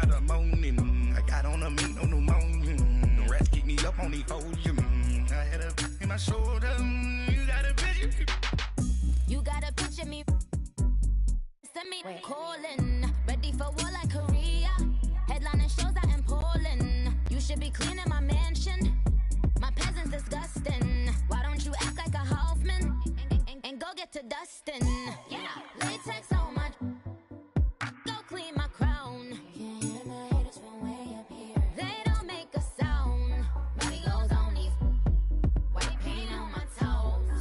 by the morning. I got on a meat, no pneumonia. The rats keep me up on these hoes. I had a in my shoulder. You got a picture. You got a picture me. Send me calling. Ready for war like Korea. Headlining shows out in Poland. You should be cleaning my mansion. My peasants disgusting. Why don't you act like a Hoffman and go get to dustin'? Yeah, latex on my. Go clean my crown. Can't hear the haters from way up here. They don't make a sound. Money goes on these. White paint on my toes.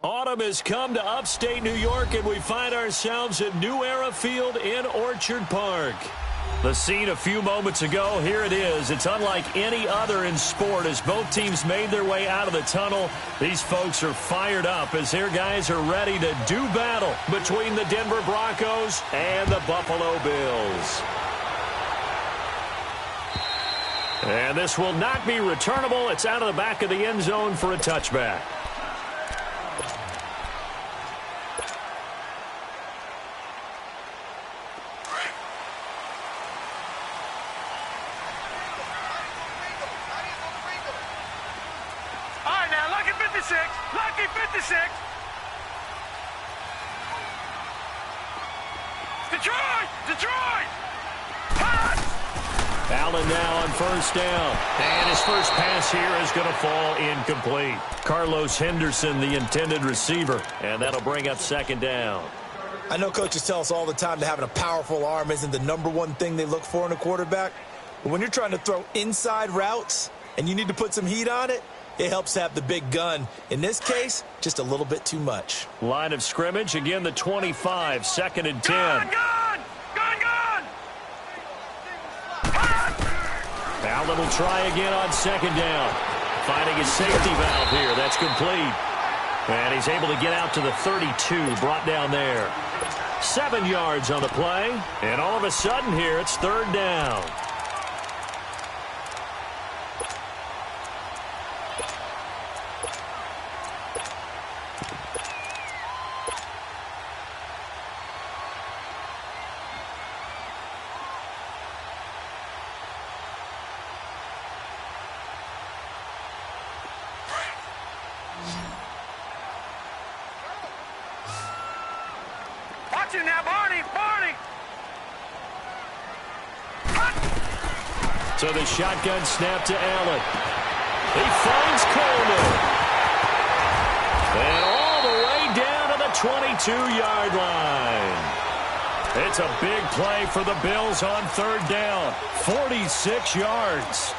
Autumn has come to upstate New York, and we find ourselves at New Era Field in Orchard Park. The scene a few moments ago, here it is. It's unlike any other in sport as both teams made their way out of the tunnel. These folks are fired up as their guys are ready to do battle between the Denver Broncos and the Buffalo Bills. And this will not be returnable. It's out of the back of the end zone for a touchback. Lucky 56. Detroit! Pass! Allen now on first down. And his first pass here is going to fall incomplete. Carlos Henderson, the intended receiver. And that'll bring up second down. I know coaches tell us all the time that having a powerful arm isn't the #1 thing they look for in a quarterback. But when you're trying to throw inside routes and you need to put some heat on it, it helps to have the big gun. In this case, just a little bit too much. Line of scrimmage, again the 25, 2nd and 10. Gun! Allen will try again on second down. Finding his safety valve here. That's complete. And he's able to get out to the 32, brought down there. 7 yards on the play. And all of a sudden here, it's third down. Watch it now, Barney! So the shotgun snap to Allen. He finds Coleman. And all the way down to the 22-yard line. It's a big play for the Bills on third down. 46 yards.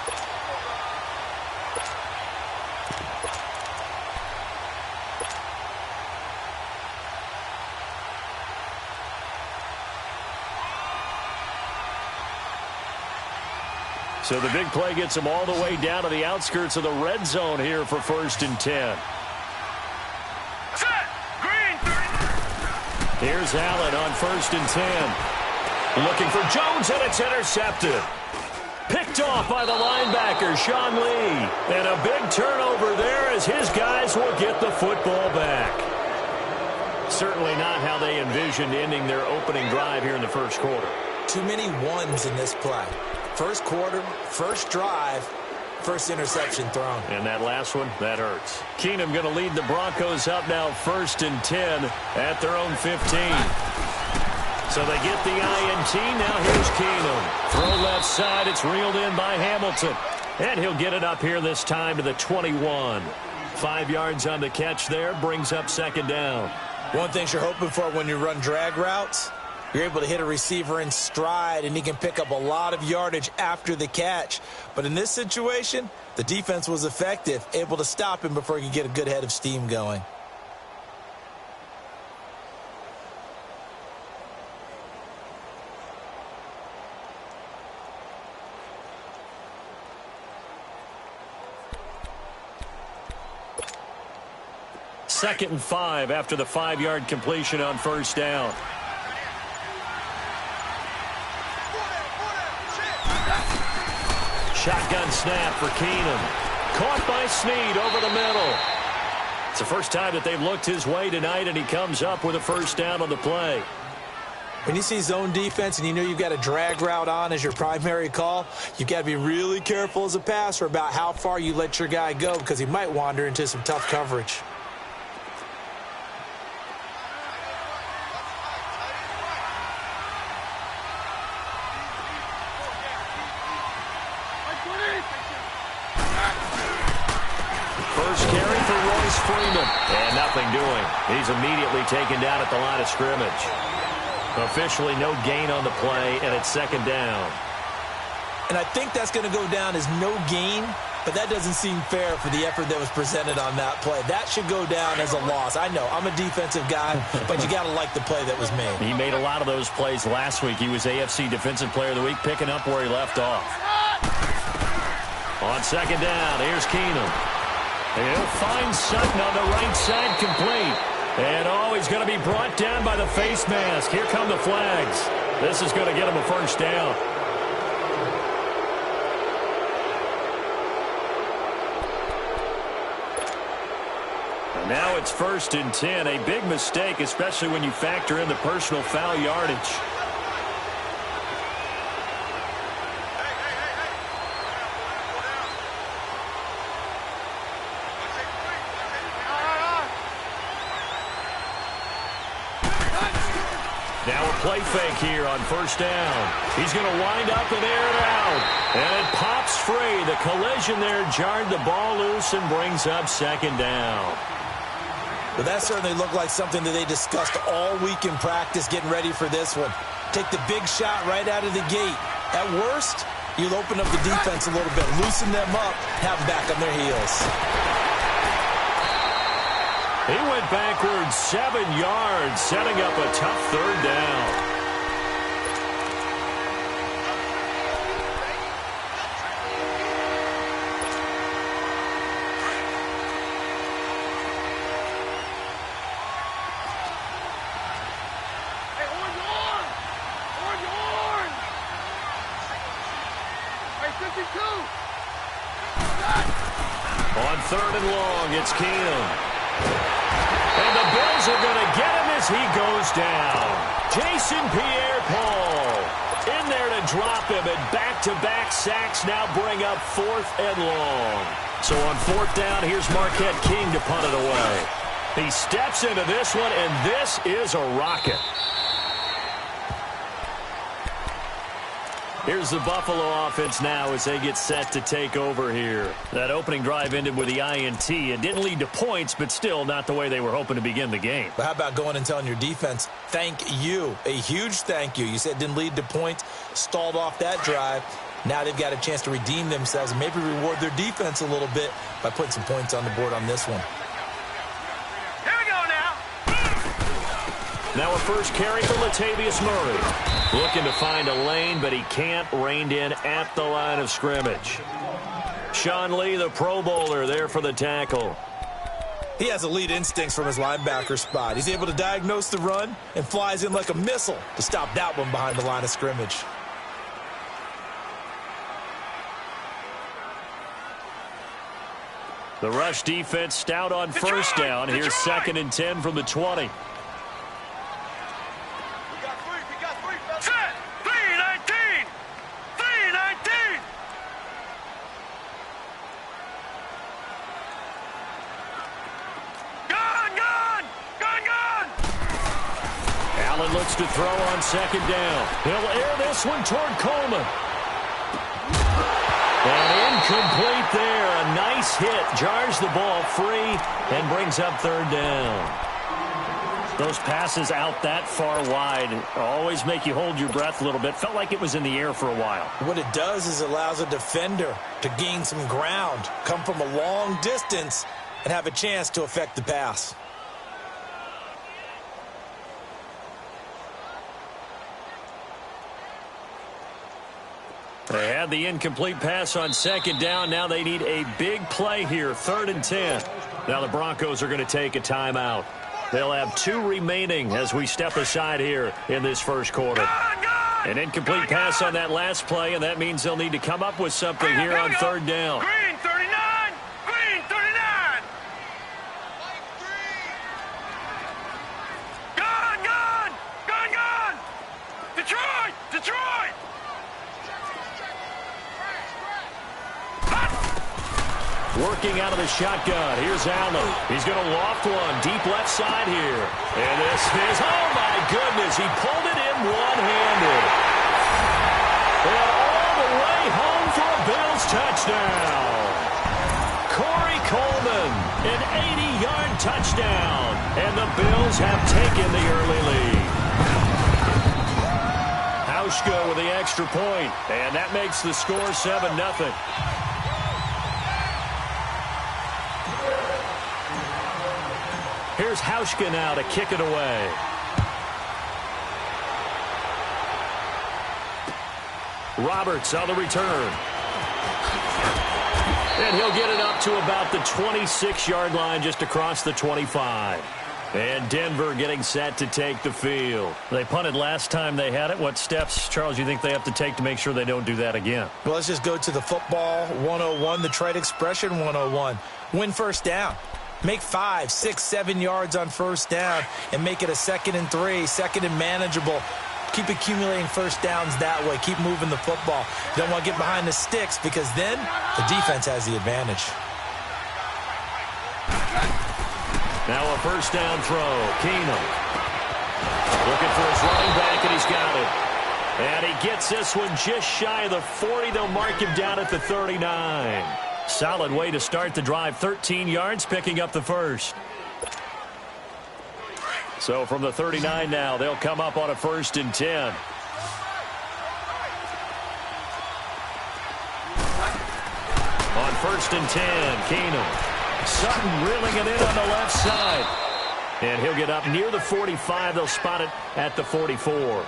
So the big play gets them all the way down to the outskirts of the red zone here for 1st and 10. Set! Green! Here's Allen on 1st and 10. Looking for Jones, and it's intercepted. Picked off by the linebacker, Sean Lee. And a big turnover there as his guys will get the football back. Certainly not how they envisioned ending their opening drive here in the first quarter. Too many ones in this play. First quarter, first drive, first interception thrown. And that last one, that hurts. Keenum going to lead the Broncos up now 1st and 10 at their own 15. So they get the INT. Now here's Keenum. Throw left side. It's reeled in by Hamilton. And he'll get it up here this time to the 21. 5 yards on the catch there. Brings up second down. One thing you're hoping for when you run drag routes, you're able to hit a receiver in stride, and he can pick up a lot of yardage after the catch. But in this situation, the defense was effective, able to stop him before he could get a good head of steam going. Second and 5 after the 5-yard completion on first down. Shotgun snap for Keenum. Caught by Snead over the middle. It's the first time that they've looked his way tonight, and he comes up with a first down on the play. When you see zone defense and you know you've got a drag route on as your primary call, you've got to be really careful as a passer about how far you let your guy go because he might wander into some tough coverage. First carry for Royce Freeman. And nothing doing. He's immediately taken down at the line of scrimmage. Officially no gain on the play, and it's second down. And I think that's going to go down as no gain, but that doesn't seem fair for the effort that was presented on that play. That should go down as a loss. I know, I'm a defensive guy, but you got to like the play that was made. He made a lot of those plays last week. He was AFC Defensive Player of the Week, picking up where he left off. On second down, here's Keenum. He'll find Sutton on the right side, complete. And he's going to be brought down by the face mask. Here come the flags. This is going to get him a first down. And now it's 1st and 10. A big mistake, especially when you factor in the personal foul yardage. Now a play fake here on first down. He's going to wind up and air it out. And it pops free. The collision there jarred the ball loose and brings up second down. Well, that certainly looked like something that they discussed all week in practice getting ready for this one. Take the big shot right out of the gate. At worst, you'll open up the defense a little bit, loosen them up, have them back on their heels. He went backwards 7 yards, setting up a tough third down. Hey, on your Hey, 52. On third and long, it's Keenum. And the Bills are going to get him as he goes down. Jason Pierre-Paul in there to drop him, and back-to-back sacks now bring up 4th and long. So on 4th down, here's Marquette King to punt it away. He steps into this one, and this is a rocket. Here's the Buffalo offense now as they get set to take over here. That opening drive ended with the INT. It didn't lead to points, but still not the way they were hoping to begin the game. But how about going and telling your defense, thank you, a huge thank you. You said it didn't lead to points, stalled off that drive. Now they've got a chance to redeem themselves and maybe reward their defense a little bit by putting some points on the board on this one. Here we go now. Now a first carry for Latavius Murray. Looking to find a lane, but he can't. Reined in at the line of scrimmage. Sean Lee, the Pro Bowler, there for the tackle. He has elite instincts from his linebacker spot. He's able to diagnose the run and flies in like a missile to stop that one behind the line of scrimmage. The rush defense stout on first down. Here's 2nd and 10 from the 20. Set. 3-19. 3-19. Gun. Allen looks to throw on 2nd down. He'll air this one toward Coleman. And incomplete there. A nice hit. Jars the ball free and brings up 3rd down. Those passes out that far wide always make you hold your breath a little bit. Felt like it was in the air for a while. What it does is it allows a defender to gain some ground, come from a long distance, and have a chance to affect the pass. They had the incomplete pass on 2nd down. Now they need a big play here, 3rd and 10. Now the Broncos are going to take a timeout. They'll have 2 remaining as we step aside here in this first quarter. An incomplete pass on that last play, and that means they'll need to come up with something here on 3rd down. Green 39. Green 39. Gun. Working out of the shotgun. Here's Allen. He's going to loft one. Deep left side here. And this is, oh my goodness, he pulled it in one-handed. And all the way home for a Bills touchdown. Corey Coleman, an 80-yard touchdown. And the Bills have taken the early lead. Hauschka with the extra point. And that makes the score 7-0. Here's Hauschka now to kick it away. Roberts on the return. And he'll get it up to about the 26-yard line, just across the 25. And Denver getting set to take the field. They punted last time they had it. What steps, Charles, you think they have to take to make sure they don't do that again? Well, let's just go to the football 101, the trade expression 101. Win first down. Make 5, 6, 7 yards on first down and make it a 2nd and 3, 2nd and manageable. Keep accumulating first downs that way. Keep moving the football. You don't want to get behind the sticks because then the defense has the advantage. Now a first down throw. Keenum looking for his running back, and he's got it. And he gets this one just shy of the 40. They'll mark him down at the 39. Solid way to start the drive. 13 yards, picking up the first. So from the 39 now, they'll come up on a 1st and 10. On 1st and 10, Keenum. Sutton reeling it in on the left side. And he'll get up near the 45. They'll spot it at the 44.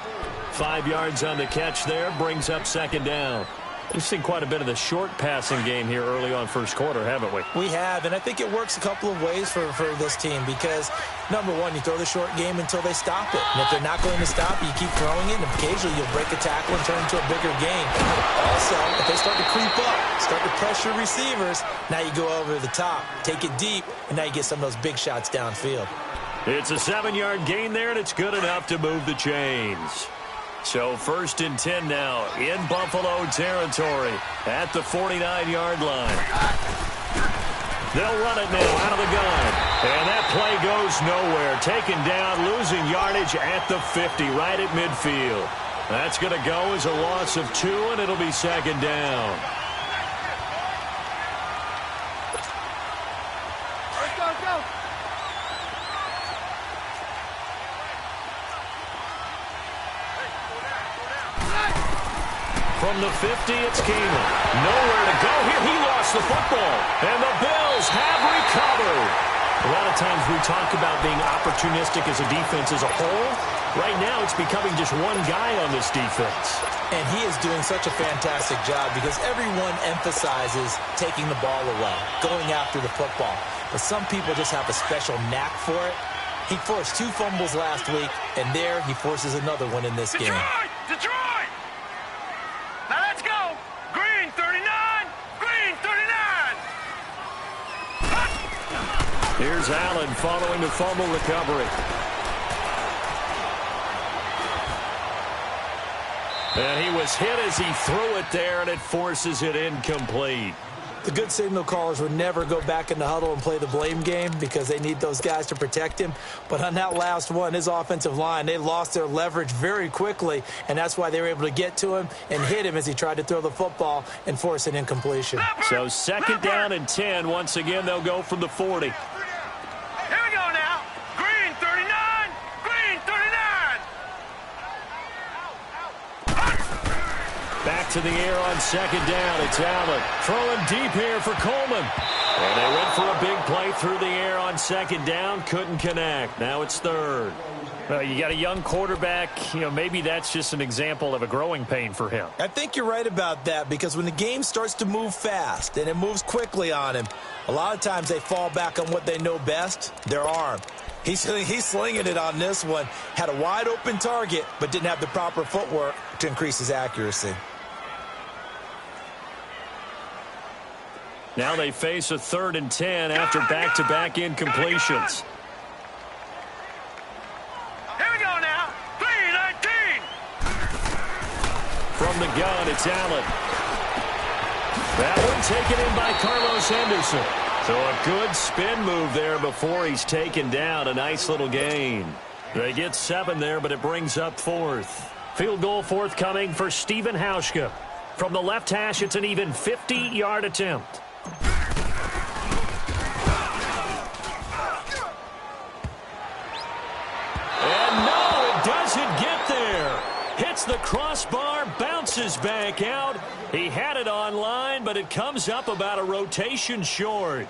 5 yards on the catch there. Brings up 2nd down. We've seen quite a bit of the short passing game here early on first quarter, haven't we? We have, and I think it works a couple of ways for this team because, number one, you throw the short game until they stop it. And if they're not going to stop it, you keep throwing it, and occasionally you'll break a tackle and turn it into a bigger game. Also, if they start to creep up, start to pressure receivers, now you go over the top, take it deep, and now you get some of those big shots downfield. It's a 7-yard gain there, and it's good enough to move the chains. So 1st and 10 now in Buffalo territory at the 49-yard line. They'll run it now out of the gun. And that play goes nowhere. Taken down, losing yardage at the 50, right at midfield. That's going to go as a loss of 2, and it'll be 2nd down. Let's go. From the 50, it's Keenum. Nowhere to go here. He lost the football. And the Bills have recovered. A lot of times we talk about being opportunistic as a defense as a whole. Right now it's becoming just one guy on this defense. And he is doing such a fantastic job because everyone emphasizes taking the ball away, going after the football. But some people just have a special knack for it. He forced 2 fumbles last week, and there he forces another one in this game. Detroit! Now let's go! Green 39! Green 39! Here's Allen following the fumble recovery. And he was hit as he threw it there, and it forces it incomplete. The good signal callers would never go back in the huddle and play the blame game because they need those guys to protect him. But on that last one, his offensive line, they lost their leverage very quickly, and that's why they were able to get to him and hit him as he tried to throw the football and force an incompletion. So 2nd down and 10. Once again, they'll go from the 40. Here we go now. Green 39! Green 39! Back to the air on 2nd down. It's Allen throwing deep here for Coleman. And they went for a big play through the air on 2nd down. Couldn't connect. Now it's 3rd. Well, you got a young quarterback. Maybe that's just an example of a growing pain for him. I think you're right about that because when the game starts to move fast and it moves quickly on him, a lot of times they fall back on what they know best, their arm. He's slinging it on this one. Had a wide open target, but didn't have the proper footwork to increase his accuracy. Now they face a 3rd and 10 after back-to-back incompletions. Here we go now. 3-19. From the gun, it's Allen. That one taken in by Carlos Henderson. So a good spin move there before he's taken down. A nice little gain. They get 7 there, but it brings up 4th. Field goal forthcoming for Stephen Hauschka. From the left hash, it's an even 50-yard attempt. And no, it doesn't get there. Hits the crossbar, bounces back out. He had it on line, but it comes up about a rotation short.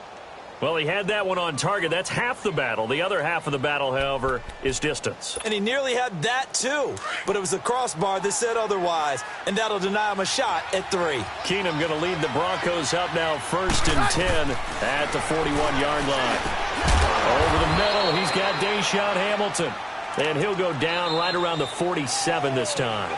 Well, he had that one on target. That's half the battle. The other half of the battle, however, is distance. And he nearly had that, too. But it was the crossbar that said otherwise, and that'll deny him a shot at 3. Keenum going to lead the Broncos up now 1st and 10 at the 41-yard line. Over the middle, he's got Deshaun Hamilton. And he'll go down right around the 47 this time.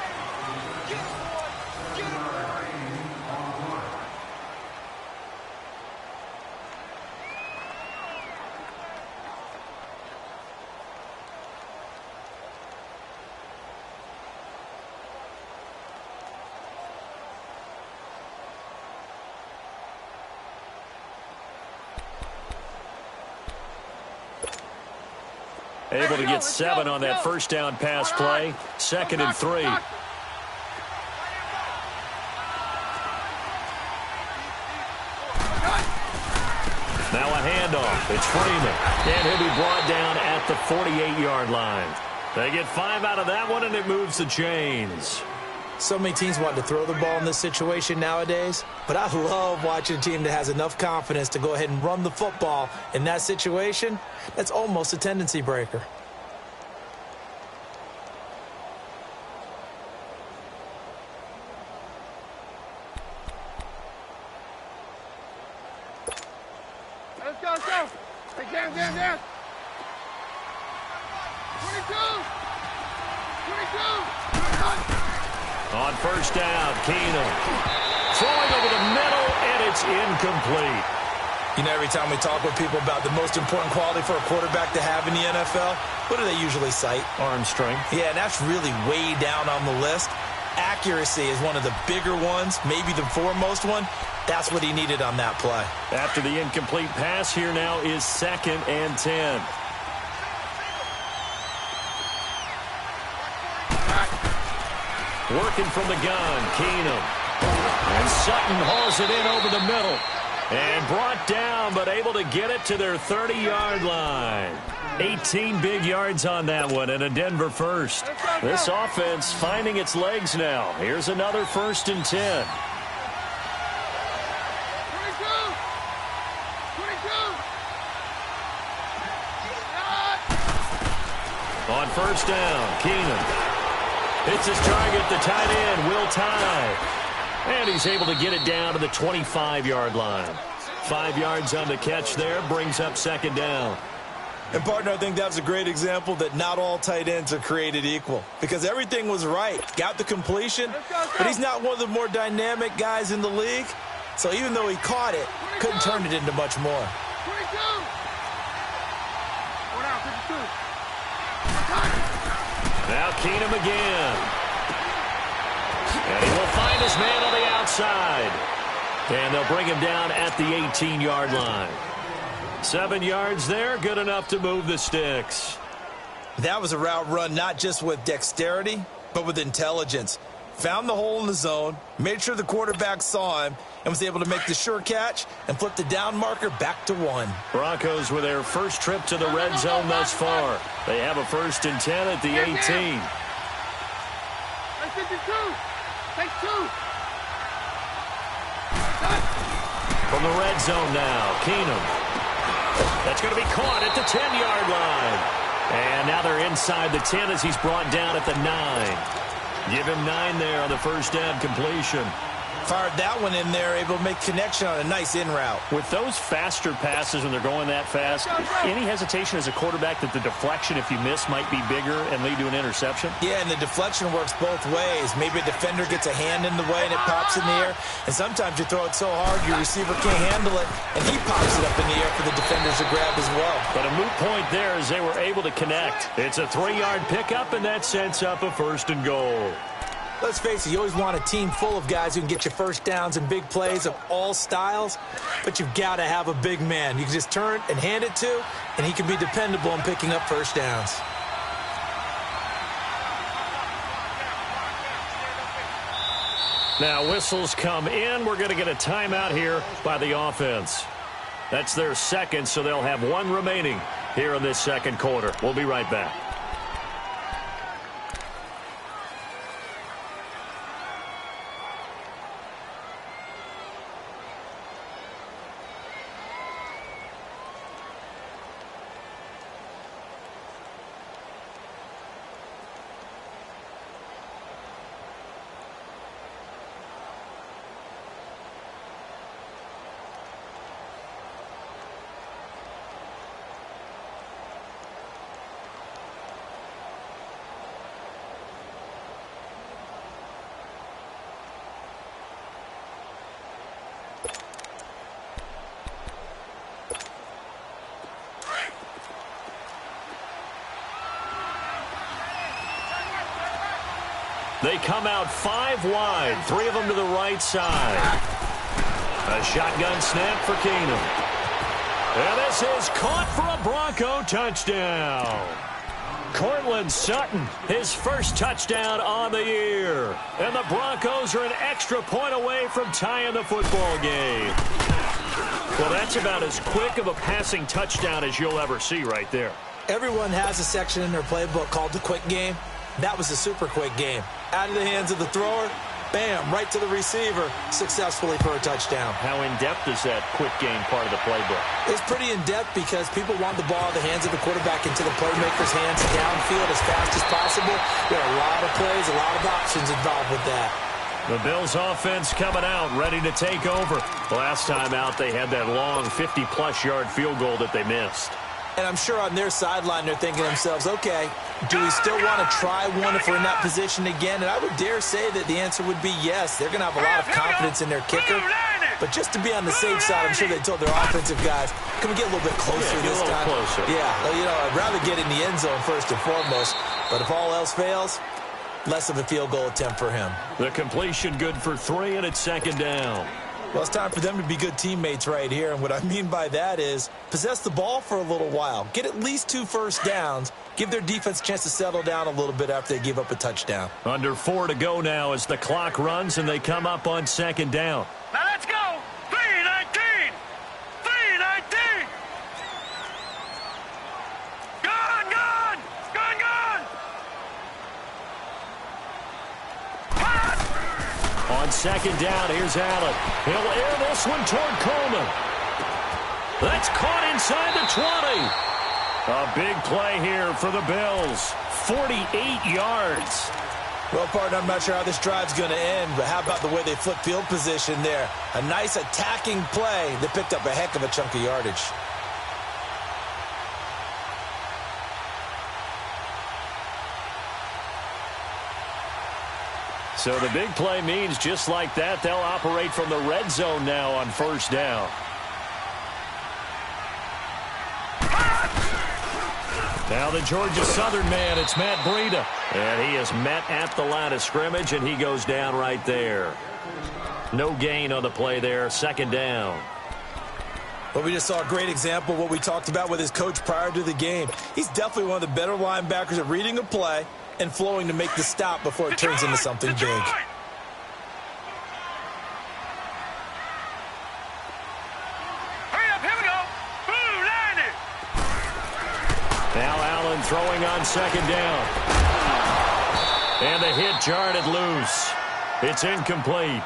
Able to get 7 on that first down pass play. 2nd and 3. Now a handoff. It's Freeman. And he'll be brought down at the 48-yard line. They get 5 out of that one, and it moves the chains. So many teams want to throw the ball in this situation nowadays, but I love watching a team that has enough confidence to go ahead and run the football in that situation. That's almost a tendency breaker. Let's go, let's go. Hey, down. 22. On first down, Keenum. Throwing over the middle, and it's incomplete. You know, every time we talk with people about the most important quality for a quarterback to have in the NFL, what do they usually cite? Arm strength. Yeah, and that's really way down on the list. Accuracy is one of the bigger ones, maybe the foremost one. That's what he needed on that play. After the incomplete pass, here now is 2nd and 10. Working from the gun, Keenum. And Sutton hauls it in over the middle. And brought down, but able to get it to their 30-yard line. 18 big yards on that one, and a Denver first. This offense finding its legs now. Here's another 1st and 10. 22. On first down, Keenum. Hits his target, the tight end, Will Tye. And he's able to get it down to the 25-yard line. 5 yards on the catch there, brings up 2nd down. And, partner, I think that was a great example that not all tight ends are created equal. Because everything was right. Got the completion, but he's not one of the more dynamic guys in the league. So even though he caught it, couldn't turn it into much more. 22. Go down, 52. Now Keenum again. And he will find his man on the outside. And they'll bring him down at the 18-yard line. 7 yards there, good enough to move the sticks. That was a route run not just with dexterity, but with intelligence. Found the hole in the zone, made sure the quarterback saw him, and was able to make the sure catch and flip the down marker back to 1. Broncos with their first trip to the red zone thus far. They have a 1st and 10 at the 18. That's 52. Take 2. From the red zone now, Keenum. That's going to be caught at the 10-yard line. And now they're inside the 10 as he's brought down at the 9. Give him 9 there on the first down completion. Fired that one in there, able to make connection on a nice in route. With those faster passes when they're going that fast, any hesitation as a quarterback that the deflection, if you miss, might be bigger and lead to an interception? Yeah, and the deflection works both ways. Maybe a defender gets a hand in the way and it pops in the air. And sometimes you throw it so hard your receiver can't handle it, and he pops it up in the air for the defenders to grab as well. But a moot point there as they were able to connect. It's a 3-yard pickup, and that sets up a 1st and goal. Let's face it, you always want a team full of guys who can get you first downs and big plays of all styles, but you've got to have a big man you can just turn and hand it to, and he can be dependable in picking up first downs. Now whistles come in. We're going to get a timeout here by the offense. That's their second, so they'll have one remaining here in this second quarter. We'll be right back. They come out 5 wide, 3 of them to the right side. A shotgun snap for Keenum. And this is caught for a Bronco touchdown. Cortland Sutton, his first touchdown on the year. And the Broncos are an extra point away from tying the football game. Well, that's about as quick of a passing touchdown as you'll ever see right there. Everyone has a section in their playbook called the quick game. That was a super quick game. Out of the hands of the thrower, bam, right to the receiver, successfully for a touchdown. How in-depth is that quick game part of the playbook? It's pretty in-depth because people want the ball in the hands of the quarterback into the playmaker's hands downfield as fast as possible. There are a lot of plays, a lot of options involved with that. The Bills offense coming out, ready to take over. Last time out, they had that long 50-plus yard field goal that they missed. And I'm sure on their sideline they're thinking to themselves, okay, do we still want to try one if we're in that position again? And I would dare say that the answer would be yes. They're going to have a lot of confidence in their kicker. But just to be on the safe side, I'm sure they told their offensive guys, can we get a little bit closer this time? Closer. Yeah, you know, I'd rather get in the end zone first and foremost. But if all else fails, less of a field goal attempt for him. The completion good for 3, and it's second down. Well, it's time for them to be good teammates right here. And what I mean by that is possess the ball for a little while. Get at least 2 first downs. Give their defense a chance to settle down a little bit after they give up a touchdown. Under 4 to go now as the clock runs and they come up on second down. Now let's go. 3-19. 3-19. Gone, gone. Gone, gone. On second down, here's Allen. He'll air this one toward Coleman. That's caught inside the 20. A big play here for the Bills. 48 yards. Well, partner, I'm not sure how this drive's going to end, but how about the way they flip field position there? A nice attacking play that picked up a heck of a chunk of yardage. So the big play means just like that, they'll operate from the red zone now on first down. Now the Georgia Southern man, it's Matt Breida. And he is met at the line of scrimmage, and he goes down right there. No gain on the play there, second down. Well, we just saw a great example of what we talked about with his coach prior to the game. He's definitely one of the better linebackers at reading a play and flowing to make the stop before it turns into something big. Hurry up, here we go. Boom, landed. Now Allen throwing on second down. And the hit jarred it loose. It's incomplete.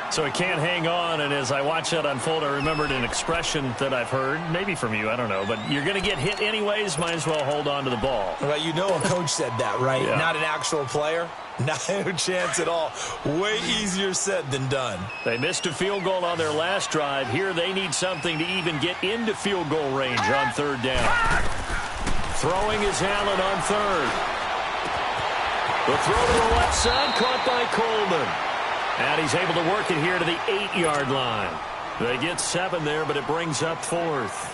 So he can't hang on, and as I watch that unfold, I remembered an expression that I've heard, maybe from you, I don't know, but you're going to get hit anyways, might as well hold on to the ball. Well, you know a coach said that, right? Yeah. Not an actual player. Not a chance at all. Way easier said than done. They missed a field goal on their last drive. Here they need something to even get into field goal range on third down. Throwing is Allen on third. The throw to the left side, caught by Coleman. And he's able to work it here to the 8-yard line. They get 7 there, but it brings up 4th.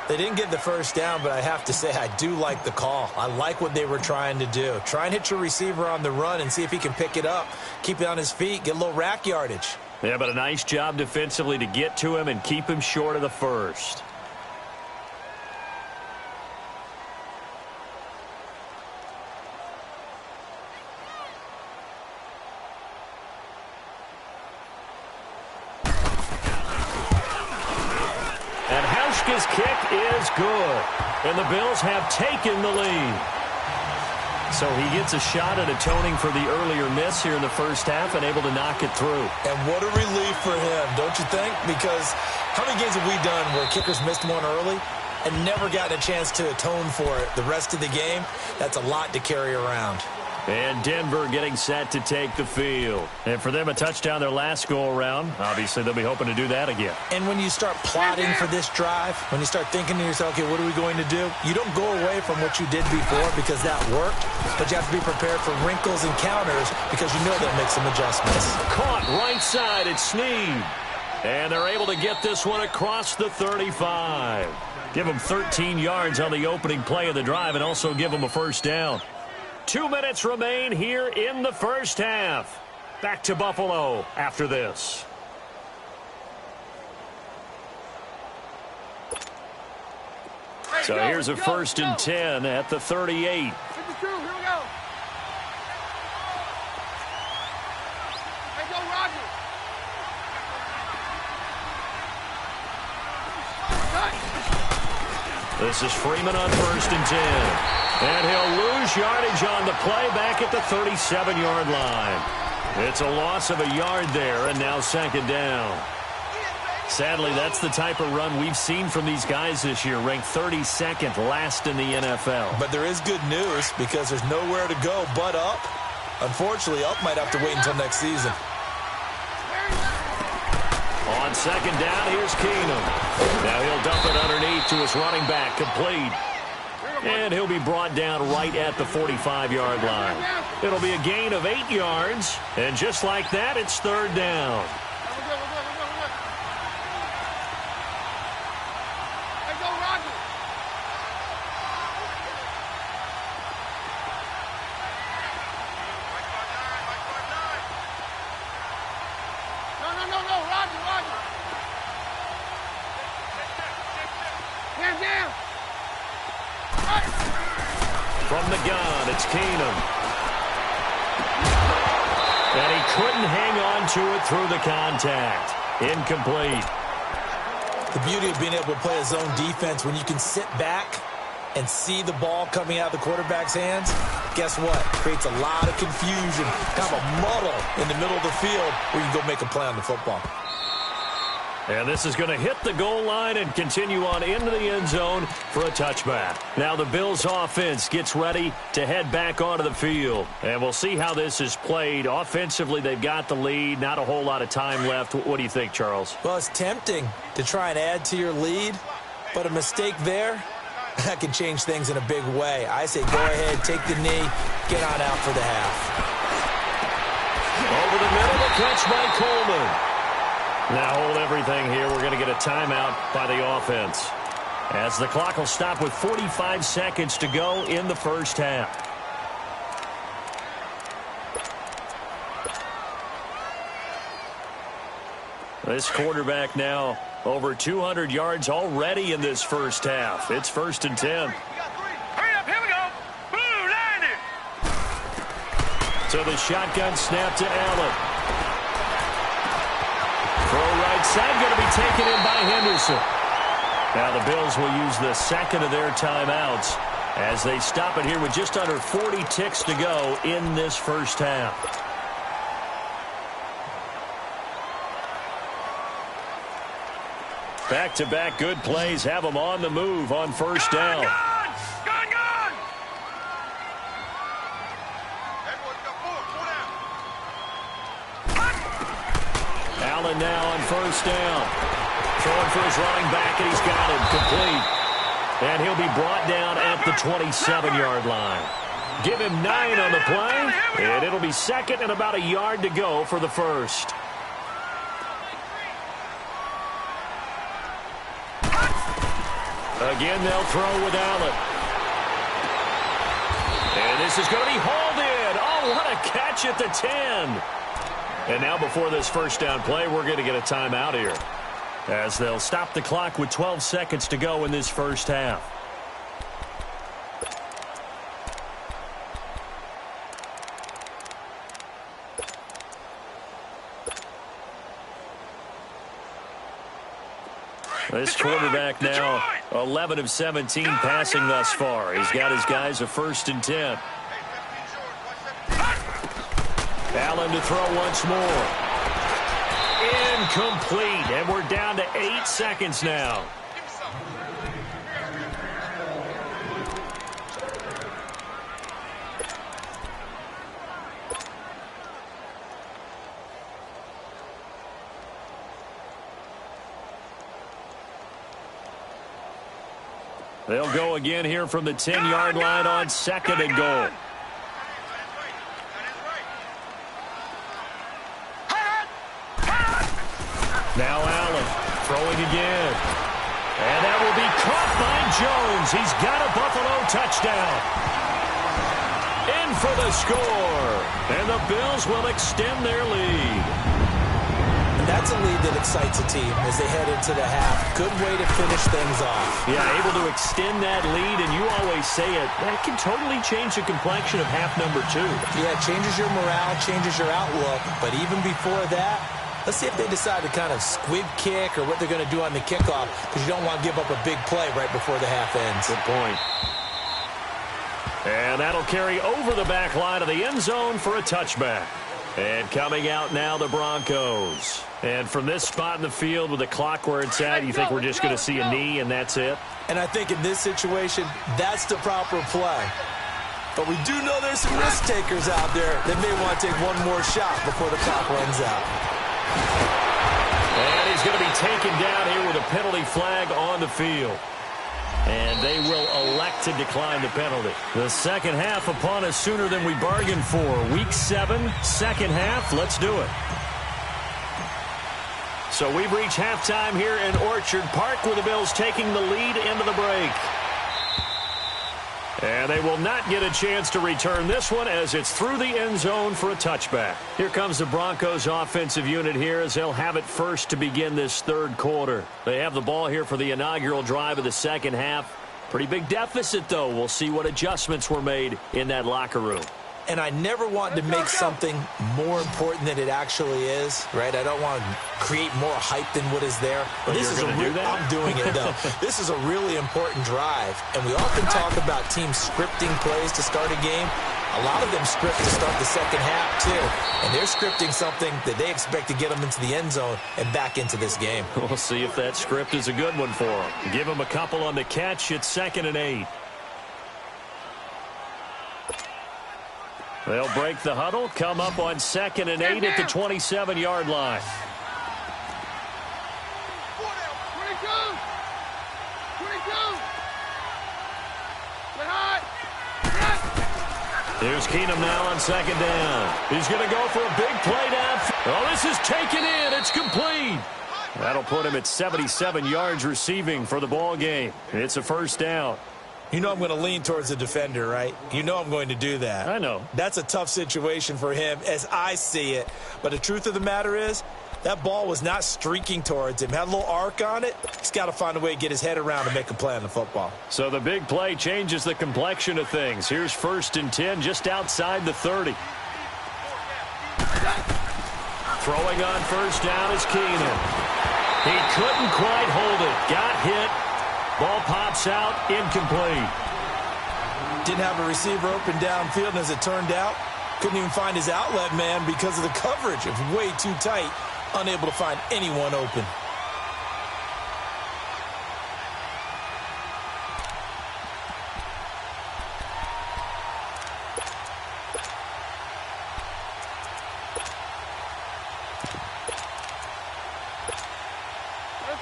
They didn't get the first down, but I have to say I do like the call. I like what they were trying to do. Try and hit your receiver on the run and see if he can pick it up, keep it on his feet, get a little rack yardage. Yeah, but a nice job defensively to get to him and keep him short of the first. His kick is good, and the Bills have taken the lead. So he gets a shot at atoning for the earlier miss here in the first half and able to knock it through. And what a relief for him, don't you think? Because how many games have we done where kickers missed one early and never gotten a chance to atone for it the rest of the game? That's a lot to carry around. And Denver getting set to take the field. And for them, a touchdown their last go-around. Obviously, they'll be hoping to do that again. And when you start plotting for this drive, when you start thinking to yourself, okay, what are we going to do? You don't go away from what you did before because that worked, but you have to be prepared for wrinkles and counters because you know they'll make some adjustments. Caught right side, it's Snead. And they're able to get this one across the 35. Give them 13 yards on the opening play of the drive and also give them a first down. 2 minutes remain here in the first half. Back to Buffalo after this. So here's a 1st and 10 at the 38. Here we go. Hey, go, Roger. This is Freeman on 1st and 10. And he'll lose yardage on the play back at the 37-yard line. It's a loss of a yard there, and now 2nd down. Sadly, that's the type of run we've seen from these guys this year, ranked 32nd last in the NFL. But there is good news because there's nowhere to go but up. Unfortunately, up might have to wait until next season. On 2nd down, here's Keenum. Now he'll dump it underneath to his running back, complete. And he'll be brought down right at the 45-yard line. It'll be a gain of 8 yards. And just like that, it's 3rd down. Hey, go, Roger. No, Roger. Hands down. From the gun, it's Keenum. And he couldn't hang on to it through the contact. Incomplete. The beauty of being able to play a zone defense when you can sit back and see the ball coming out of the quarterback's hands, guess what? Creates a lot of confusion, kind of a muddle in the middle of the field where you can go make a play on the football. And this is going to hit the goal line and continue on into the end zone for a touchback. Now the Bills offense gets ready to head back onto the field. And we'll see how this is played. Offensively, they've got the lead. Not a whole lot of time left. What do you think, Charles? Well, it's tempting to try and add to your lead, but a mistake there, that can change things in a big way. I say go ahead, take the knee, get on out for the half. Over the middle, the catch by Coleman. Now hold everything here. We're going to get a timeout by the offense, as the clock will stop with 45 seconds to go in the first half. This quarterback now over 200 yards already in this first half. It's 1st and 10. Hurry up, here we go. Blue, landed. So the shotgun snap to Allen. Throw right side, going to be taken in by Henderson. Now the Bills will use the second of their timeouts as they stop it here with just under 40 ticks to go in this first half. Back-to-back good plays have them on the move on 1st down. Gun. Allen now on 1st down. Throwing for his running back, and he's got him complete. And he'll be brought down at the 27-yard line. Give him 9 on the play, and it'll be 2nd and about a yard to go for the first. Again, they'll throw with Allen. And this is going to be hauled in. Oh, what a catch at the 10. And now before this first down play, we're going to get a timeout here, as they'll stop the clock with 12 seconds to go in this first half. This quarterback now 11 of 17 passing thus far. He's got his guys a 1st and 10. Allen to throw once more. Incomplete, and we're down to 8 seconds now. They'll go again here from the 10-yard line on 2nd and goal. Now Allen throwing again. And that will be caught by Jones. He's got a Buffalo touchdown. In for the score. And the Bills will extend their lead. That's a lead that excites a team as they head into the half. Good way to finish things off. Yeah, able to extend that lead, and you always say it, that can totally change the complexion of half number 2. Yeah, it changes your morale, changes your outlook. But even before that, let's see if they decide to kind of squib kick or what they're going to do on the kickoff, because you don't want to give up a big play right before the half ends. Good point. And that'll carry over the back line of the end zone for a touchback. And coming out now, the Broncos. And from this spot in the field with the clock where it's at, you think we're just going to see a knee and that's it? And I think in this situation, that's the proper play. But we do know there's some risk takers out there that may want to take one more shot before the clock runs out. And he's going to be taken down here with a penalty flag on the field. And they will elect to decline the penalty. The second half upon us sooner than we bargained for. Week 7, second half. Let's do it. So we've reached halftime here in Orchard Park with the Bills taking the lead into the break. And they will not get a chance to return this one as it's through the end zone for a touchback. Here comes the Broncos offensive unit here as they'll have it first to begin this third quarter. They have the ball here for the inaugural drive of the second half. Pretty big deficit, though. We'll see what adjustments were made in that locker room. And I never want to make something more important than it actually is, right? I don't want to create more hype than what is there. But this is I'm doing it, though. This is a really important drive. And we often talk about teams scripting plays to start a game. A lot of them script to start the second half, too. And they're scripting something that they expect to get them into the end zone and back into this game. We'll see if that script is a good one for them. Give them a couple on the catch. It's 2nd and 8. They'll break the huddle, come up on 2nd and 8 at the 27-yard line. Here's Keenum now on 2nd down. He's going to go for a big play down. Oh, this is taken in. It's complete. That'll put him at 77 yards receiving for the ball game. It's a first down. You know I'm going to lean towards the defender, right? You know I'm going to do that. I know. That's a tough situation for him as I see it. But the truth of the matter is, that ball was not streaking towards him. Had a little arc on it. He's got to find a way to get his head around and make a play on the football. So the big play changes the complexion of things. Here's 1st and 10 just outside the 30. Throwing on first down is Keenum. He couldn't quite hold it. Got hit. Ball pops out, incomplete. Didn't have a receiver open downfield, and as it turned out, couldn't even find his outlet man because of the coverage. It was way too tight, unable to find anyone open.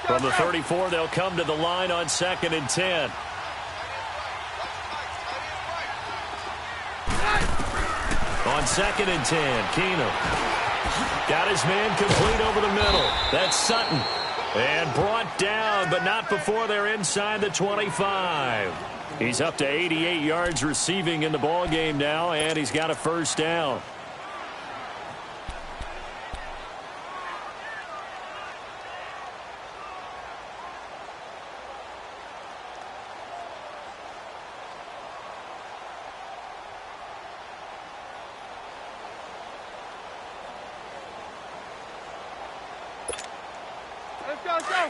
From the 34, they'll come to the line on 2nd and 10. On 2nd and 10, Keenum got his man complete over the middle. That's Sutton. And brought down, but not before they're inside the 25. He's up to 88 yards receiving in the ballgame now, and he's got a first down. Let's go. Roger.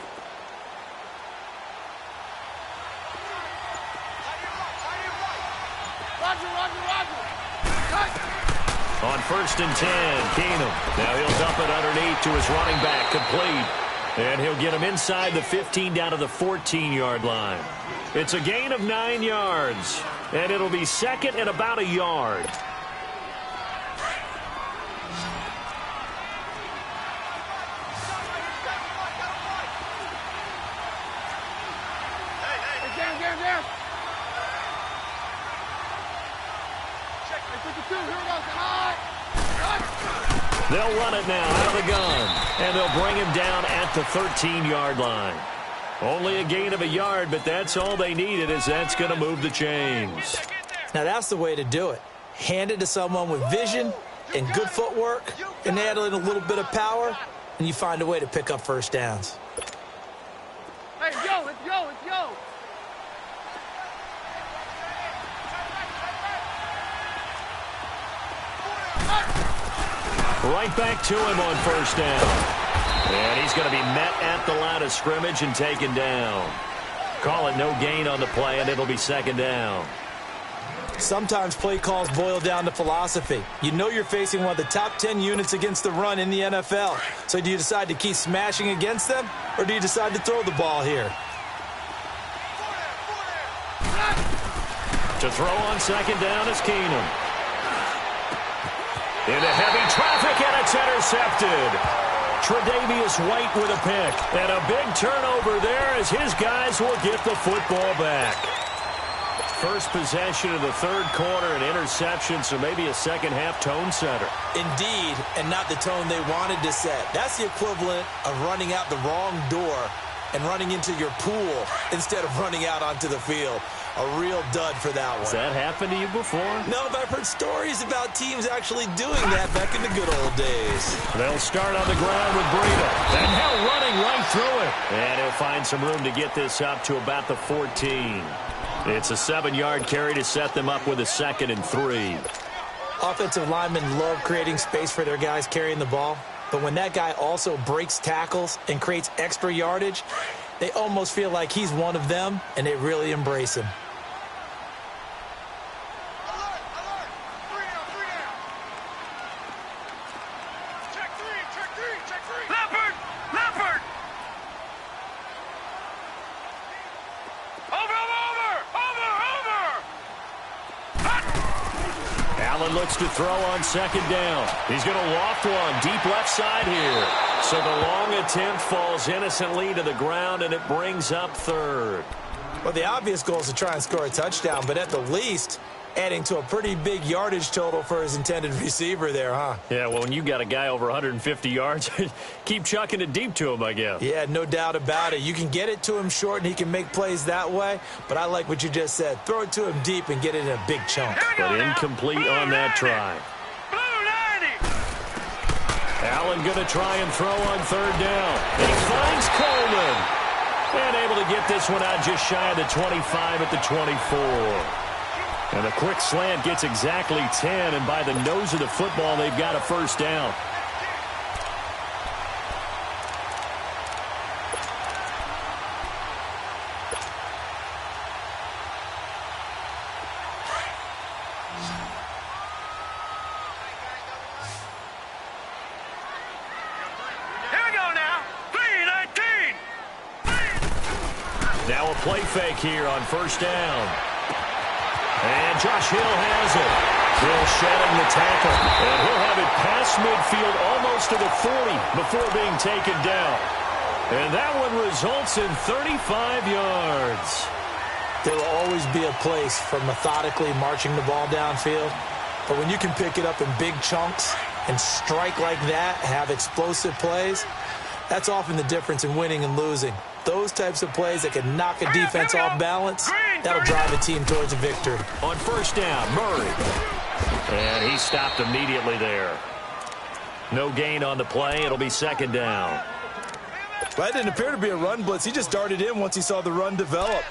On 1st and 10, Keenum. Now he'll dump it underneath to his running back, complete. And he'll get him inside the 15 down to the 14-yard line. It's a gain of 9 yards, and it'll be second and about a yard. Down. Check, 52, here we go, They'll run it now out of the gun, and they'll bring him down at the 13-yard line. Only a gain of a yard, but that's all they needed, as that's going to move the chains. Now that's the way to do it. Hand it to someone with vision and good footwork, and add in a little bit of power, and you find a way to pick up first downs. Hey, let's go. Right back to him on first down. And he's going to be met at the line of scrimmage and taken down. Call it no gain on the play, and it'll be second down. Sometimes play calls boil down to philosophy. You know you're facing one of the top 10 units against the run in the NFL. So do you decide to keep smashing against them, or do you decide to throw the ball here? To throw on second down is Keenum. Into heavy traffic, and it's intercepted. Tre'Davious White with a pick. And a big turnover there as his guys will get the football back. First possession of the third quarter, an interception, so maybe a second-half tone setter. Indeed, and not the tone they wanted to set. That's the equivalent of running out the wrong door and running into your pool instead of running out onto the field. A real dud for that one. Has that happened to you before? No, but I've heard stories about teams actually doing that back in the good old days. They'll start on the ground with Breida. And Hill running right through it. And he'll find some room to get this up to about the 14. It's a 7-yard carry to set them up with a 2nd and 3. Offensive linemen love creating space for their guys carrying the ball. But when that guy also breaks tackles and creates extra yardage, they almost feel like he's one of them, and they really embrace him. Looks to throw on second down. He's going to loft one deep left side here. So the long attempt falls innocently to the ground, and it brings up third. Well, the obvious goal is to try and score a touchdown, but at the least, adding to a pretty big yardage total for his intended receiver there, huh? Yeah, well, when you got a guy over 150 yards, keep chucking it deep to him, I guess. Yeah, no doubt about it. You can get it to him short, and he can make plays that way, but I like what you just said. Throw it to him deep and get it in a big chunk. But incomplete on that try. Allen going to try and throw on third down. And he finds Coleman. And able to get this one out just shy of the 25 at the 24. And a quick slant gets exactly 10, and by the nose of the football, they've got a first down. Here we go now. 3-19. Now a play fake here on first down. And Josh Hill has it. Hill shedding the tackle. And he'll have it past midfield almost to the 40 before being taken down. And that one results in 35 yards. There will always be a place for methodically marching the ball downfield. But when you can pick it up in big chunks and strike like that, have explosive plays, That's often the difference in winning and losing. Those types of plays that can knock a defense off balance, that'll drive a team towards a victory. On first down, Murray. And he stopped immediately there. No gain on the play. It'll be second down. That didn't appear to be a run blitz. He just darted in once he saw the run develop.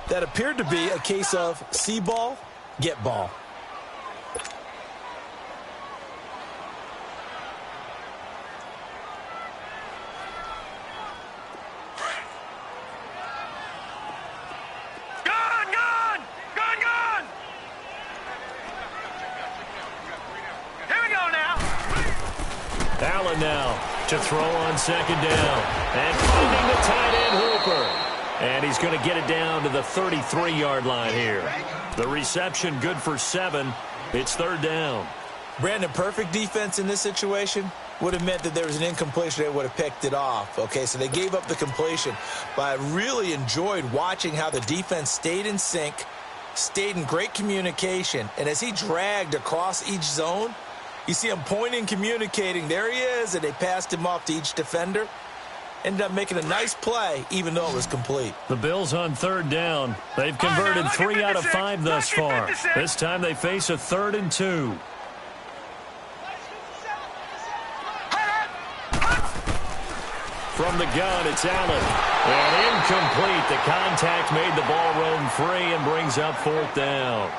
That appeared to be a case of see ball, get ball. Allen now to throw on second down. And finding the tight end Hooper. And he's going to get it down to the 33-yard line here. The reception good for 7. It's third down. Brandon, perfect defense in this situation would have meant that there was an incompletion. They would have picked it off. Okay, so they gave up the completion. But I really enjoyed watching how the defense stayed in sync, stayed in great communication. And as he dragged across each zone, you see him pointing, communicating. There he is, and they passed him off to each defender. Ended up making a nice play, even though it was complete. The Bills on third down. They've converted 3 out of 5 thus far. This time they face a 3rd and 2. From the gun, it's Allen. And incomplete. The contact made the ball roam free and brings up 4th down.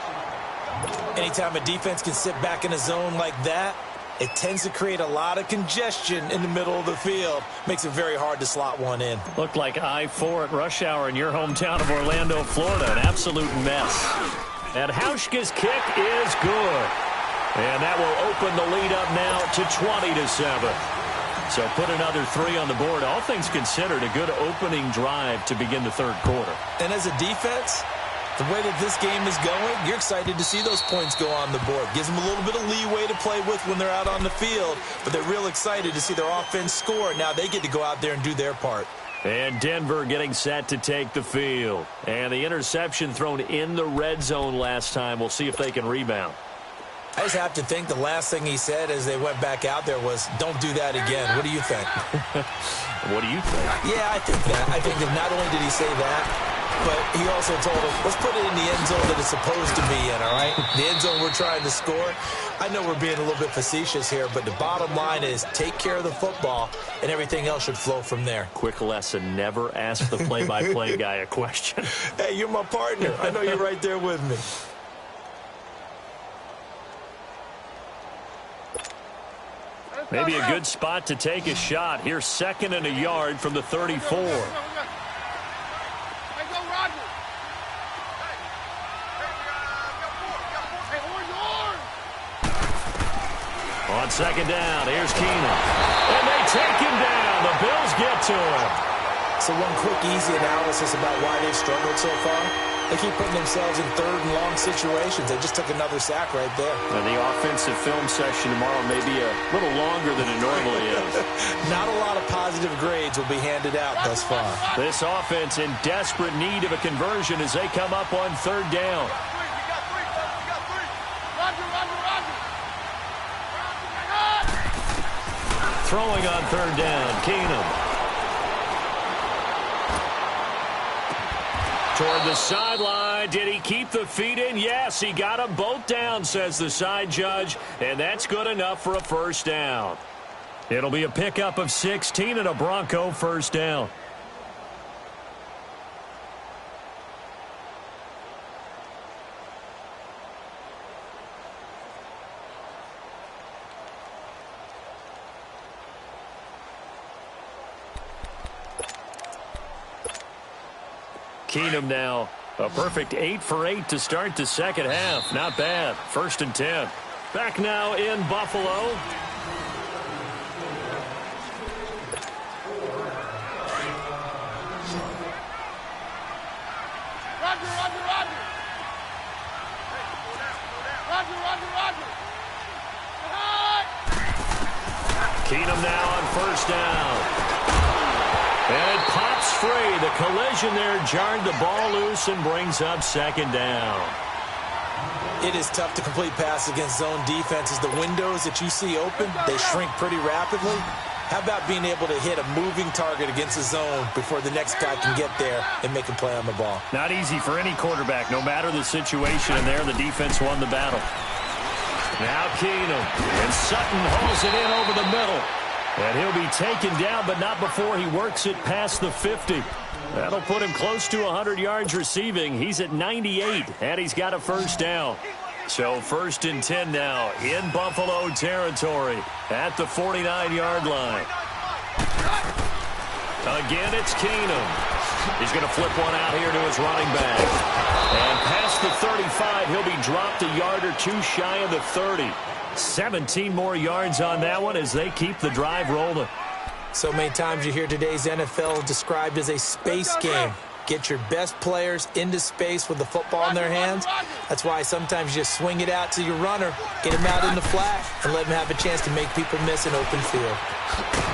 Anytime a defense can sit back in a zone like that, it tends to create a lot of congestion in the middle of the field. Makes it very hard to slot one in. Looked like I-4 at rush hour in your hometown of Orlando, Florida. An absolute mess. And Hauschka's kick is good. And that will open the lead up now to 20-7. So put another 3 on the board. All things considered, a good opening drive to begin the third quarter. And as a defense, the way that this game is going, you're excited to see those points go on the board. Gives them a little bit of leeway to play with when they're out on the field, but they're real excited to see their offense score. Now they get to go out there and do their part. And Denver getting set to take the field. And the interception thrown in the red zone last time. We'll see if they can rebound. I just have to think the last thing he said as they went back out there was, don't do that again. What do you think? What do you think? Yeah, I think that. I think that not only did he say that, but he also told us, let's put it in the end zone that it's supposed to be in, all right? The end zone we're trying to score. I know we're being a little bit facetious here, but the bottom line is take care of the football, and everything else should flow from there. Quick lesson, never ask the play-by-play guy a question. Hey, you're my partner. I know you're right there with me. Maybe a good spot to take a shot. Here's 2nd and a yard from the 34. On second down, here's Keenum. And they take him down. The Bills get to him. So one quick, easy analysis about why they've struggled so far. They keep putting themselves in 3rd and long situations. They just took another sack right there. And the offensive film session tomorrow may be a little longer than it normally is. Not a lot of positive grades will be handed out thus far. This offense in desperate need of a conversion as they come up on 3rd down. Throwing on 3rd down, Keenum. Toward the sideline. Did he keep the feet in? Yes, he got them both down, says the side judge. And that's good enough for a 1st down. It'll be a pickup of 16 and a Bronco 1st down. Keenum now, a perfect 8 for 8 to start the second half. Not bad. 1st and 10. Back now in Buffalo. Keenum now on 1st down. And it pops free. The collision there jarred the ball loose and brings up 2nd down. It is tough to complete passes against zone defenses. The windows that you see open, they shrink pretty rapidly. How about being able to hit a moving target against the zone before the next guy can get there and make a play on the ball? Not easy for any quarterback, no matter the situation, and there the defense won the battle. Now Keenum, and Sutton hauls it in over the middle. And he'll be taken down, but not before he works it past the 50. That'll put him close to 100 yards receiving. He's at 98, and he's got a first down. So 1st and 10 now in Buffalo territory at the 49-yard line. Again, it's Keenum. He's going to flip one out here to his running back. And past the 35, he'll be dropped a yard or two shy of the 30. 17 more yards on that one as they keep the drive rolling. So many times you hear today's NFL described as a space game. Get your best players into space with the football in their hands. That's why sometimes you just swing it out to your runner, get him out in the flat, and let him have a chance to make people miss an open field.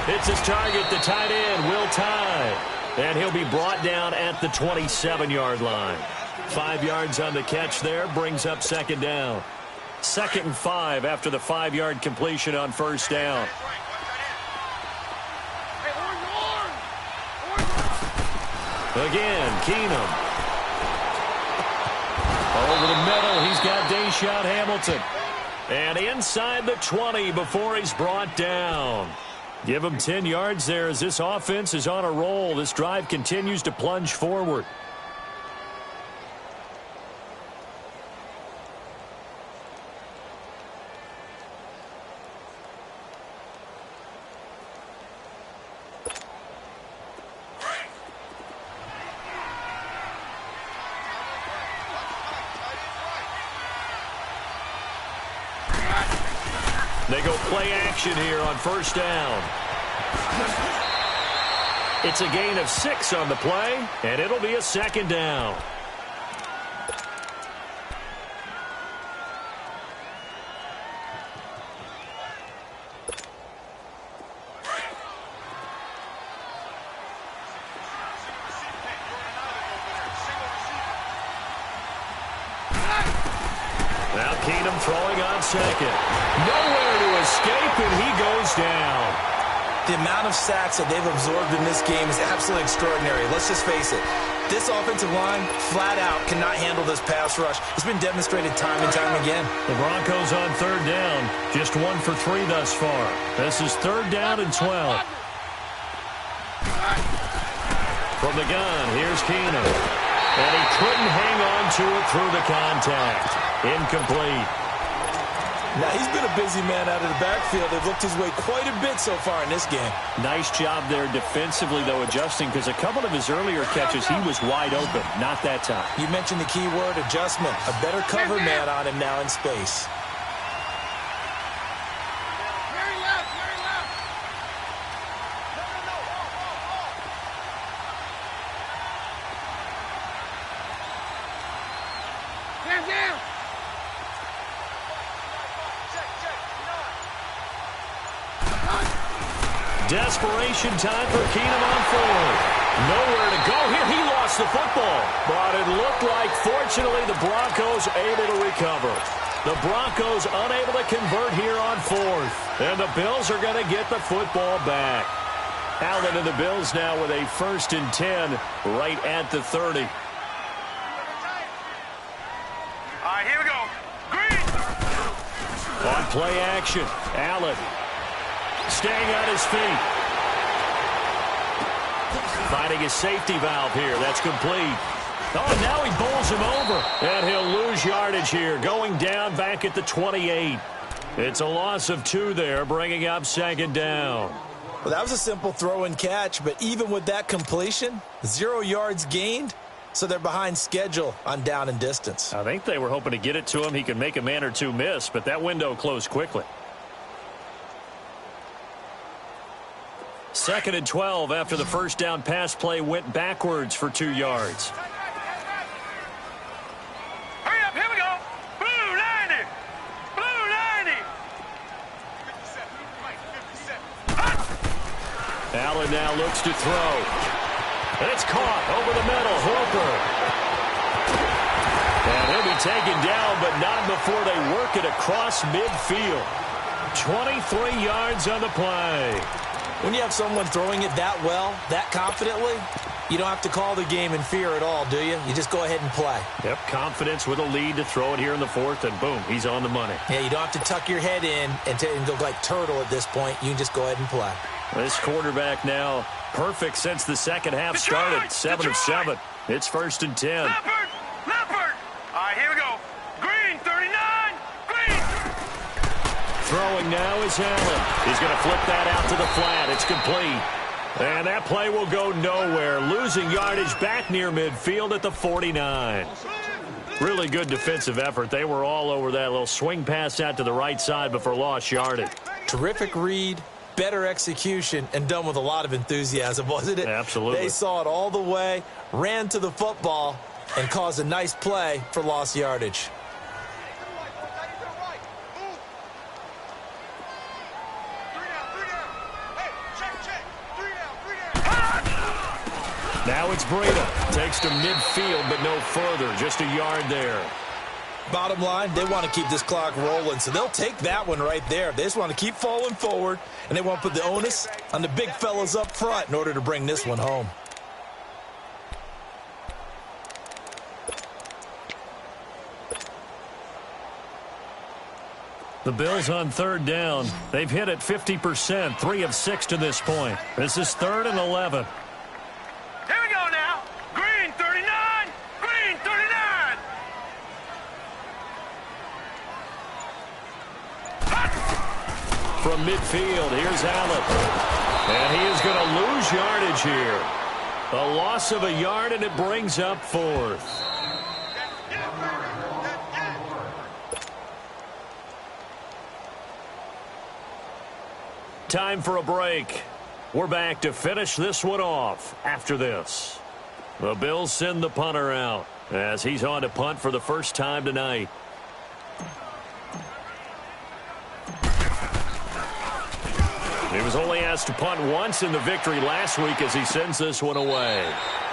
It's his target, the tight end, Will Tye. And he'll be brought down at the 27-yard line. 5 yards on the catch there, brings up 2nd down. 2nd and 5 after the 5-yard completion on 1st down. Again, Keenum. Over the middle, he's got Deshaun Hamilton. And inside the 20 before he's brought down. Give him 10 yards there as this offense is on a roll. This drive continues to plunge forward. They go play action here on 1st down. It's a gain of 6 on the play, and it'll be a 2nd down. Now Keenum throwing on 2nd. Nowhere to escape, and he goes down. The amount of sacks that they've absorbed in this game is absolutely extraordinary. Let's just face it. This offensive line, flat out, cannot handle this pass rush. It's been demonstrated time and time again. The Broncos on 3rd down. Just 1 for 3 thus far. This is 3rd down and 12. From the gun, here's Keenum. And he couldn't hang on to it through the contact. Incomplete. Now, he's been a busy man out of the backfield. They've looked his way quite a bit so far in this game. Nice job there defensively, though, adjusting, because a couple of his earlier catches, he was wide open. Not that time. You mentioned the key word, adjustment. A better cover man on him now in space. Desperation time for Keenum on 4th. Nowhere to go here. He lost the football. But it looked like, fortunately, the Broncos able to recover. The Broncos unable to convert here on 4th. And the Bills are going to get the football back. Allen and the Bills now with a 1st and 10 right at the 30. All right, here we go. Green! On play action, Allen staying on his feet. Finding his safety valve here. That's complete. Oh, now he bowls him over. And he'll lose yardage here. Going down back at the 28. It's a loss of 2 there, bringing up 2nd down. Well, that was a simple throw and catch, but even with that completion, 0 yards gained, so they're behind schedule on down and distance. I think they were hoping to get it to him. He could make a man or two miss, but that window closed quickly. 2nd and 12 after the 1st down pass play went backwards for 2 yards. Hurry up, here we go. Blue 90. Blue 90. Allen now looks to throw. And it's caught over the middle. Hooper. And he'll be taken down, but not before they work it across midfield. 23 yards on the play. When you have someone throwing it that well, that confidently, you don't have to call the game in fear at all, do you? You just go ahead and play. Yep, confidence with a lead to throw it here in the fourth, and boom, he's on the money. Yeah, you don't have to tuck your head in and go like turtle at this point. You can just go ahead and play. This quarterback now perfect since the second half started. 7 of 7. It's 1st and 10. Leopard! All right, here we go. Green, 39, green! Throwing now is Allen. He's going to flip that out to the flat. It's complete. And that play will go nowhere. Losing yardage back near midfield at the 49. Really good defensive effort. They were all over that little swing pass out to the right side before lost yardage. Terrific read, better execution, and done with a lot of enthusiasm, wasn't it? Absolutely. They saw it all the way, ran to the football, and caused a nice play for lost yardage. Now it's Breida. Takes to midfield, but no further. Just a yard there. Bottom line, they want to keep this clock rolling, so they'll take that one right there. They just want to keep falling forward, and they want to put the onus on the big fellas up front in order to bring this one home. The Bills on 3rd down. They've hit it 50%, 3 of 6 to this point. This is 3rd and 11. Here we go now. Green, 39, green, 39. From midfield, here's Allen. And he is going to lose yardage here. A loss of a yard, and it brings up 4th. Time for a break. We're back to finish this one off after this. The Bills send the punter out as he's on to punt for the first time tonight. He was only asked to punt once in the victory last week as he sends this one away.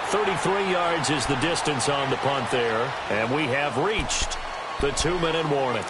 33 yards is the distance on the punt there, and we have reached the 2-minute warning.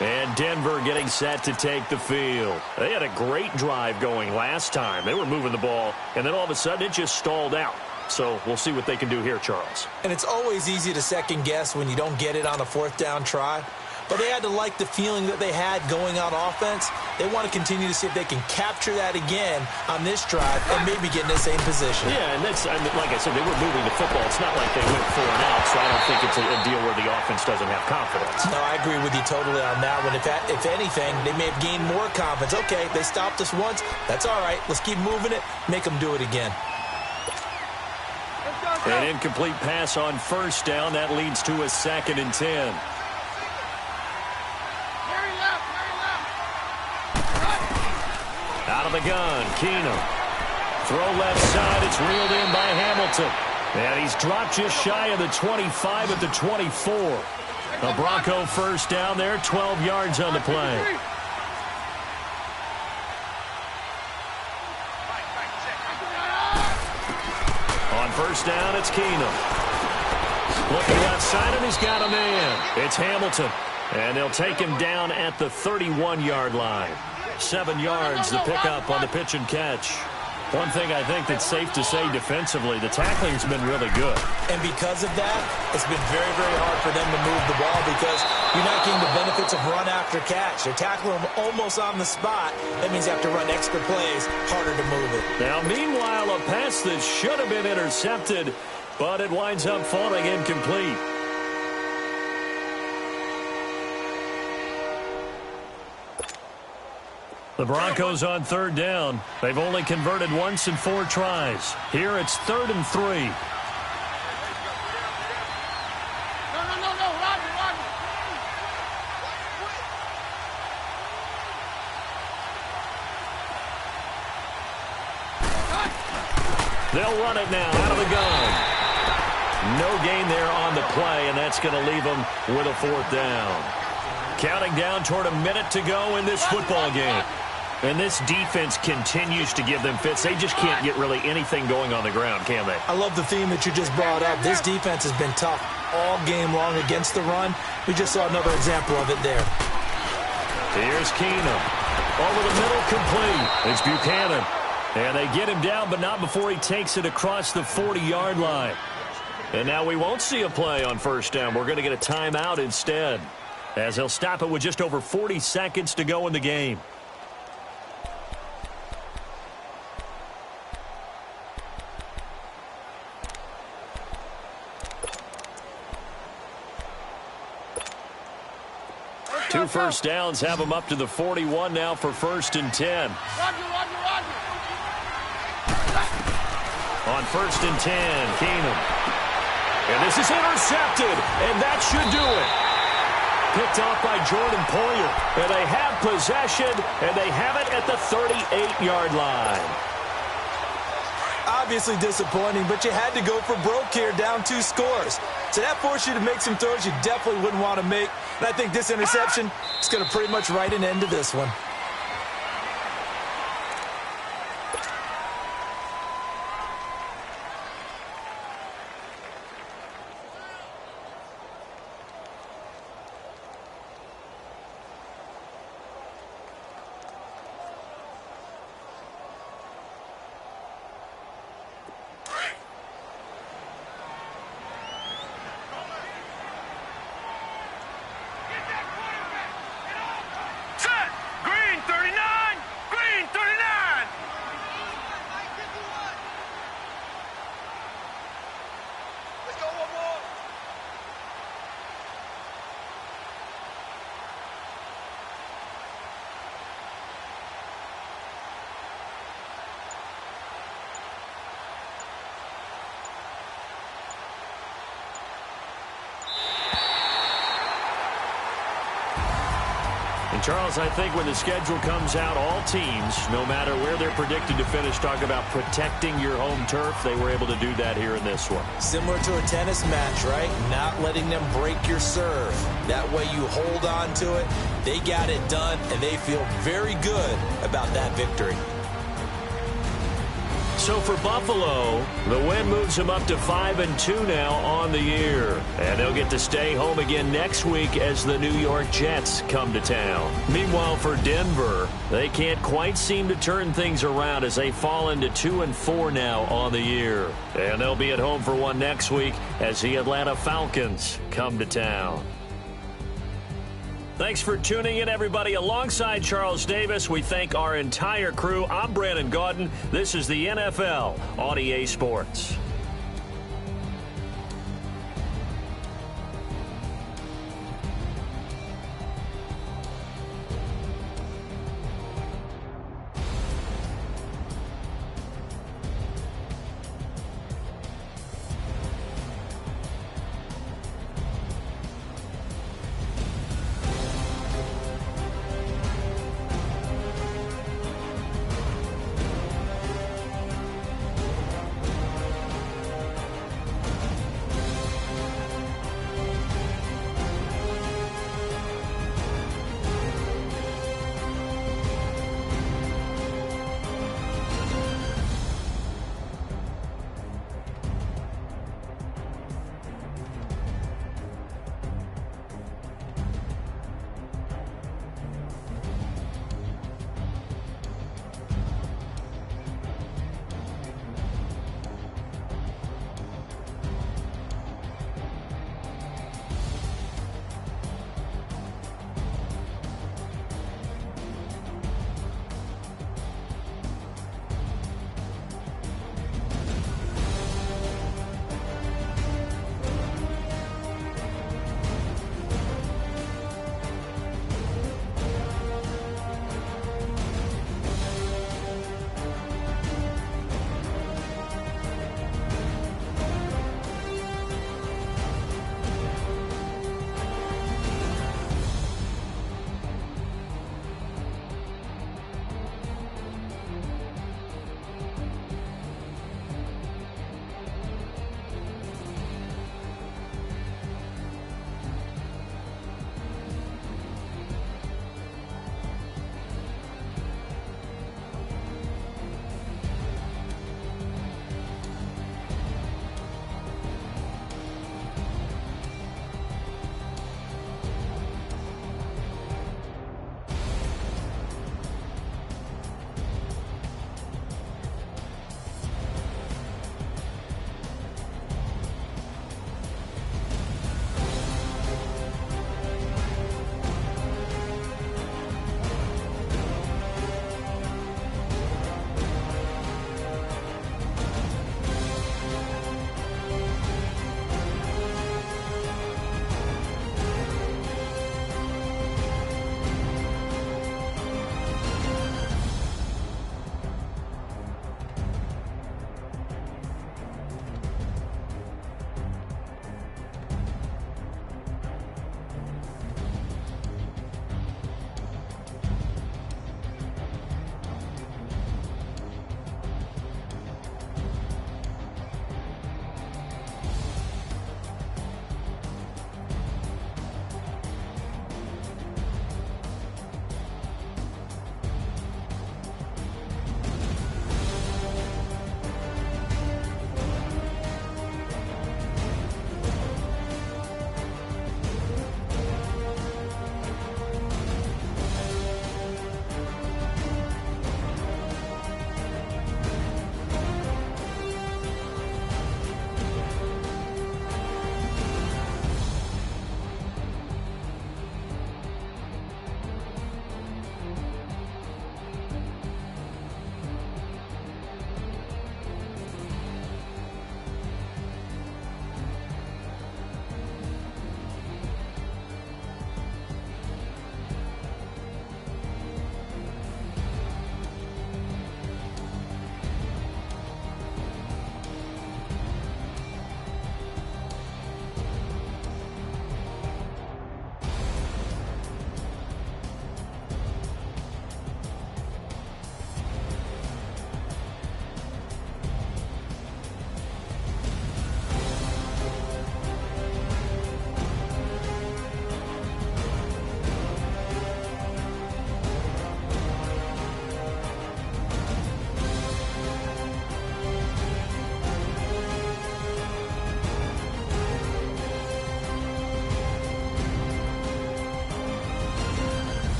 And Denver getting set to take the field. They had a great drive going last time. They were moving the ball, and then all of a sudden it just stalled out. So we'll see what they can do here, Charles. And it's always easy to second guess when you don't get it on a 4th down try. But they had to like the feeling that they had going on offense. They want to continue to see if they can capture that again on this drive and maybe get in the same position. Yeah, and that's, I mean, like I said, they were moving the football. It's not like they went 4 and out, so I don't think it's a deal where the offense doesn't have confidence. No, I agree with you totally on that one. If anything, they may have gained more confidence. Okay, they stopped us once. That's all right. Let's keep moving it. Make them do it again. An incomplete pass on 1st down. That leads to a 2nd and 10. Out of the gun, Keenum. Throw left side, it's reeled in by Hamilton. And he's dropped just shy of the 25 at the 24. A Bronco first down there, 12 yards on the play. On 1st down, it's Keenum. Looking outside, and he's got a man. It's Hamilton. And they'll take him down at the 31-yard line. 7 yards, the pickup on the pitch and catch. One thing I think that's safe to say defensively, the tackling's been really good. And because of that, it's been very, very hard for them to move the ball because you're not getting the benefits of run after catch. They're tackling them almost on the spot. That means you have to run extra plays, harder to move it. Now, meanwhile, a pass that should have been intercepted, but it winds up falling incomplete. The Broncos on 3rd down. They've only converted once in 4 tries. Here it's 3rd and 3. No, Roger. They'll run it now out of the gun. No gain there on the play, and that's going to leave them with a 4th down. Counting down toward a minute to go in this football game. And this defense continues to give them fits. They just can't get really anything going on the ground, can they? I love the theme that you just brought up. This defense has been tough all game long against the run. We just saw another example of it there. Here's Keenum. Over the middle, complete. It's Buchanan. And they get him down, but not before he takes it across the 40-yard line. And now we won't see a play on first down. We're going to get a timeout instead, as he'll stop it with just over 40 seconds to go in the game. Two first downs have him up to the 41 now for 1st and 10. On 1st and 10, Keenum. And this is intercepted, and that should do it. Picked off by Jordan Poyer. And they have possession, and they have it at the 38-yard line. Obviously disappointing, but you had to go for broke here, down 2 scores. So that forced you to make some throws you definitely wouldn't want to make. And I think this interception is going to pretty much write an end to this one. And, Charles, I think when the schedule comes out, all teams, no matter where they're predicted to finish, talk about protecting your home turf. They were able to do that here in this one. Similar to a tennis match, right? Not letting them break your serve. That way you hold on to it. They got it done, and they feel very good about that victory. So for Buffalo, the win moves them up to 5-2 now on the year. And they'll get to stay home again next week as the New York Jets come to town. Meanwhile, for Denver, they can't quite seem to turn things around as they fall into 2-4 now on the year. And they'll be at home for one next week as the Atlanta Falcons come to town. Thanks for tuning in, everybody. Alongside Charles Davis, we thank our entire crew. I'm Brandon Gaudin. This is the NFL on EA Sports.